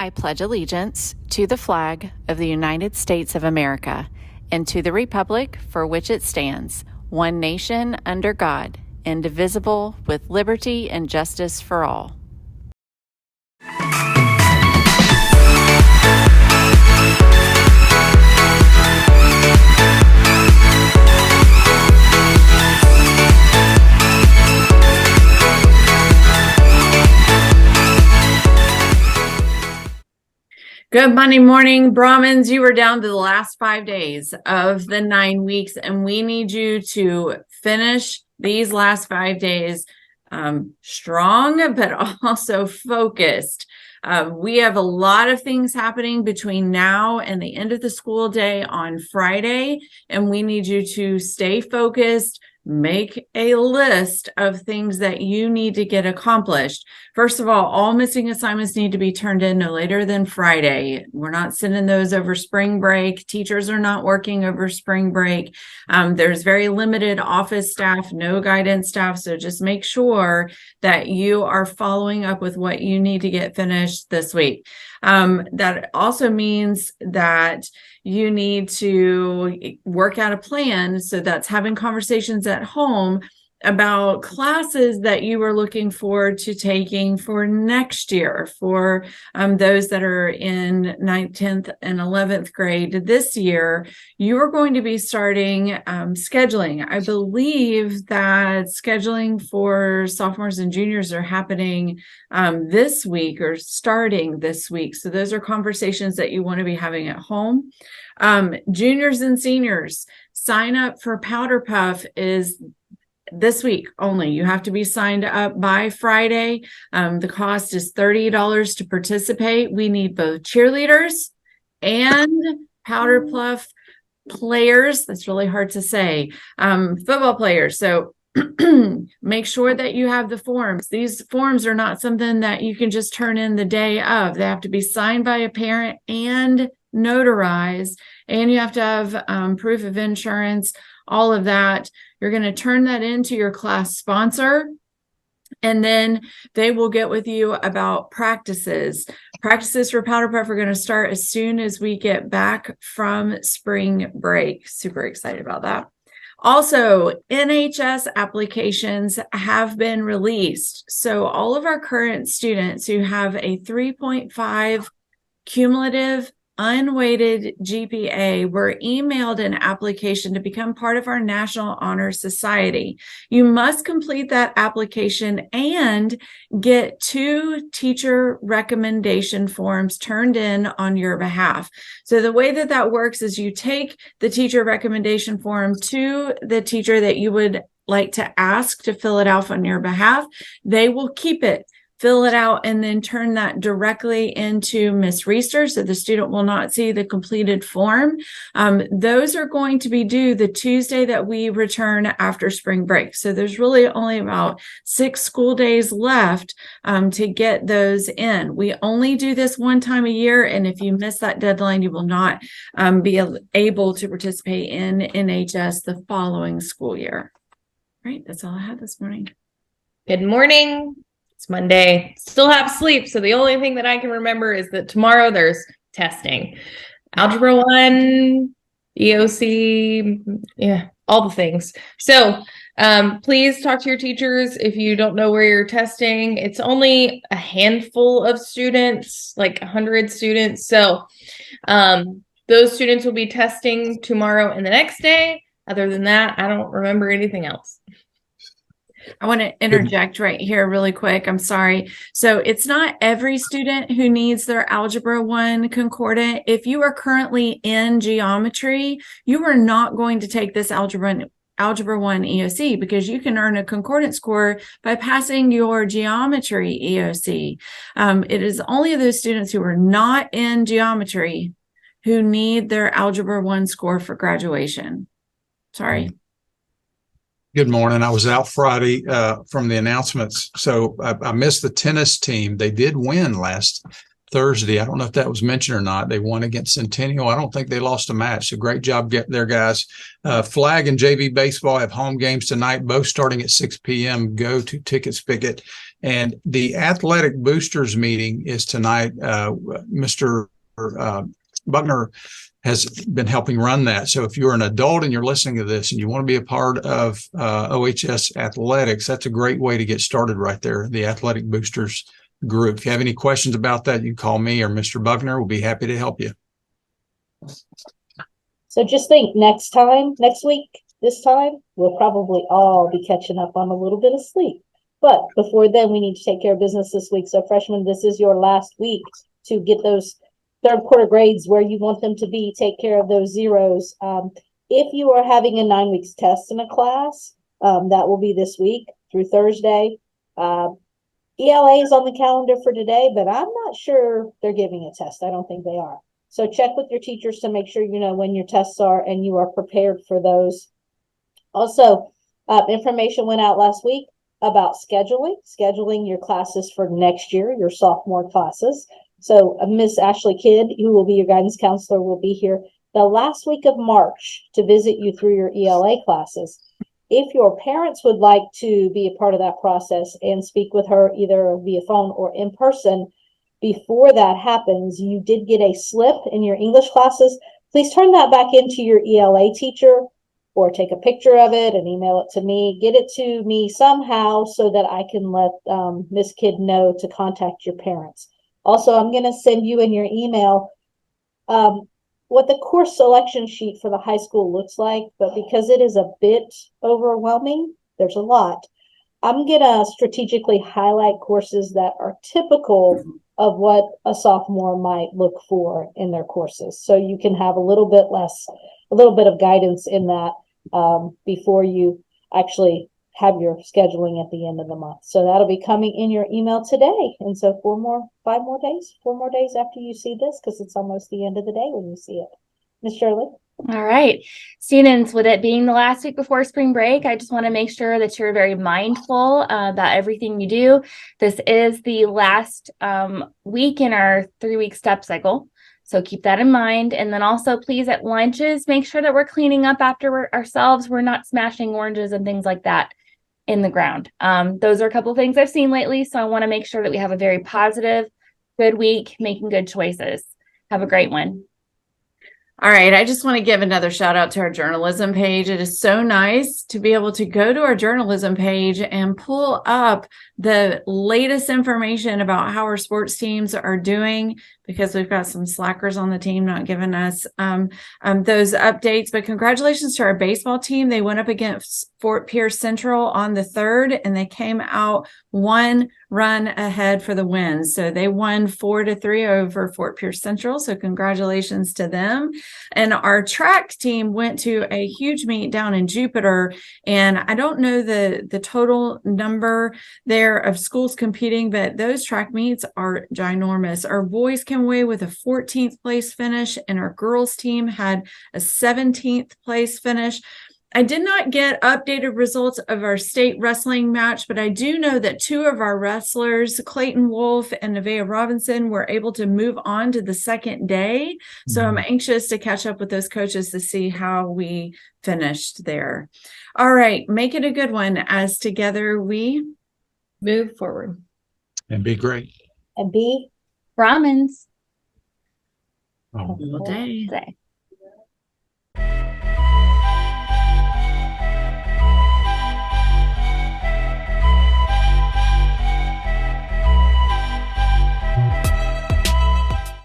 I pledge allegiance to the flag of the United States of America and to the republic for which it stands, one nation under God, indivisible, with liberty and justice for all. Good Monday morning, Brahmins. You are down to the last 5 days of the 9 weeks, and we need you to finish these last 5 days strong, but also focused. We have a lot of things happening between now and the end of the school day on Friday, and we need you to stay focused. Make a list of things that you need to get accomplished. First of all missing assignments need to be turned in no later than Friday. We're not sending those over spring break. Teachers are not working over spring break. There's very limited office staff, no guidance staff. So just make sure that you are following up with what you need to get finished this week. That also means that you need to work out a plan. So that's having conversations at home about classes that you are looking forward to taking for next year for those that are in 9th, 10th, and 11th grade this year. You are going to be starting scheduling. I believe that scheduling for sophomores and juniors are happening this week or starting this week. So those are conversations that you want to be having at home. Juniors and seniors, sign up for Powder Puff is this week only. You have to be signed up by Friday. The cost is $30 to participate. We need both cheerleaders and Powder Puff players. That's really hard to say. Football players. So make sure that you have the forms. These forms are not something that you can just turn in the day of. They have to be signed by a parent and notarized, and you have to have proof of insurance, all of that. You're going to turn that into your class sponsor, and then they will get with you about practices. Practices for Powder Puff are going to start as soon as we get back from spring break. Super excited about that. Also, NHS applications have been released. So all of our current students who have a 3.5 cumulative unweighted GPA were emailed an application to become part of our National Honor Society. You must complete that application and get 2 teacher recommendation forms turned in on your behalf. So the way that that works is you take the teacher recommendation form to the teacher that you would like to ask to fill it out on your behalf. They will keep it, fill it out, and then turn that directly into Miss Reister, so the student will not see the completed form. Those are going to be due the Tuesday that we return after spring break. So there's really only about 6 school days left to get those in. We only do this one time a year, and if you miss that deadline, you will not be able to participate in NHS the following school year. All right, that's all I had this morning. Good morning. It's Monday. Still have sleep, so the only thing that I can remember is that tomorrow there's testing. Algebra 1, EOC, all the things. So please talk to your teachers if you don't know where you're testing. It's only a handful of students, like 100 students. So those students will be testing tomorrow and the next day. Other than that, I don't remember anything else. I want to interject right here really quick. I'm sorry. So it's not every student who needs their Algebra 1 concordant. If you are currently in geometry, you are not going to take this Algebra 1 EOC because you can earn a concordant score by passing your geometry EOC. It is only those students who are not in geometry who need their Algebra 1 score for graduation. Sorry. Good morning. I was out Friday from the announcements, so I missed the tennis team. They did win last Thursday. I don't know if that was mentioned or not. They won against Centennial. I don't think they lost a match. So great job getting there, guys. Flag and JV baseball have home games tonight, both starting at 6 p.m. Go to Ticket Spigot. And the athletic boosters meeting is tonight. Mr. Buckner has been helping run that. So if you're an adult and you're listening to this and you want to be a part of OHS athletics, that's a great way to get started right there, the athletic boosters group. If you have any questions about that, you can call me or Mr. Buckner. We'll be happy to help you. So just think next week, this time, we'll probably all be catching up on a little bit of sleep. But before then, we need to take care of business this week. So freshmen, this is your last week to get those third quarter grades where you want them to be. Take care of those zeros. If you are having a 9 weeks test in a class, that will be this week through Thursday. ELA is on the calendar for today, but I'm not sure they're giving a test. I don't think they are. So check with your teachers to make sure you know when your tests are and you are prepared for those. Also, information went out last week about scheduling your classes for next year, your sophomore classes. So Miss Ashley Kidd, who will be your guidance counselor, will be here the last week of March to visit you through your ELA classes. If your parents would like to be a part of that process and speak with her either via phone or in person, before that happens, you did get a slip in your English classes. Please turn that back into your ELA teacher or take a picture of it and email it to me. Get it to me somehow so that I can let Miss Kidd know to contact your parents. Also, I'm going to send you in your email what the course selection sheet for the high school looks like, but because it is a bit overwhelming, there's a lot. I'm going to strategically highlight courses that are typical of what a sophomore might look for in their courses. So you can have a little bit of guidance in that before you actually have your scheduling at the end of the month. So that'll be coming in your email today. And so 4 more days after you see this, because it's almost the end of the day when you see it. Ms. Shirley? All right, students, with it being the last week before spring break, I just want to make sure that you're very mindful about everything you do. This is the last week in our 3-week step cycle. So keep that in mind. And then also, please, at lunches, make sure that we're cleaning up after ourselves. We're not smashing oranges and things like that in the ground. Those are a couple of things I've seen lately. So I want to make sure that we have a very positive, good week, making good choices. Have a great one. All right. I just want to give another shout out to our journalism page. It is so nice to be able to go to our journalism page and pull up the latest information about how our sports teams are doing, because we've got some slackers on the team not giving us those updates. But congratulations to our baseball team. They went up against Fort Pierce Central on the 3rd, and they came out 1 run ahead for the win. So they won 4-3 over Fort Pierce Central. So congratulations to them. And our track team went to a huge meet down in Jupiter. And I don't know the total number there of schools competing, but those track meets are ginormous. Our boys came away with a 14th place finish, and our girls team had a 17th place finish. I did not get updated results of our state wrestling match, but I do know that 2 of our wrestlers, Clayton Wolf and Nevaeh Robinson, were able to move on to the second day. So I'm anxious to catch up with those coaches to see how we finished there. All right, make it a good one, as together we Move forward. And be great. And B? Brahmins. Oh. all day. Day.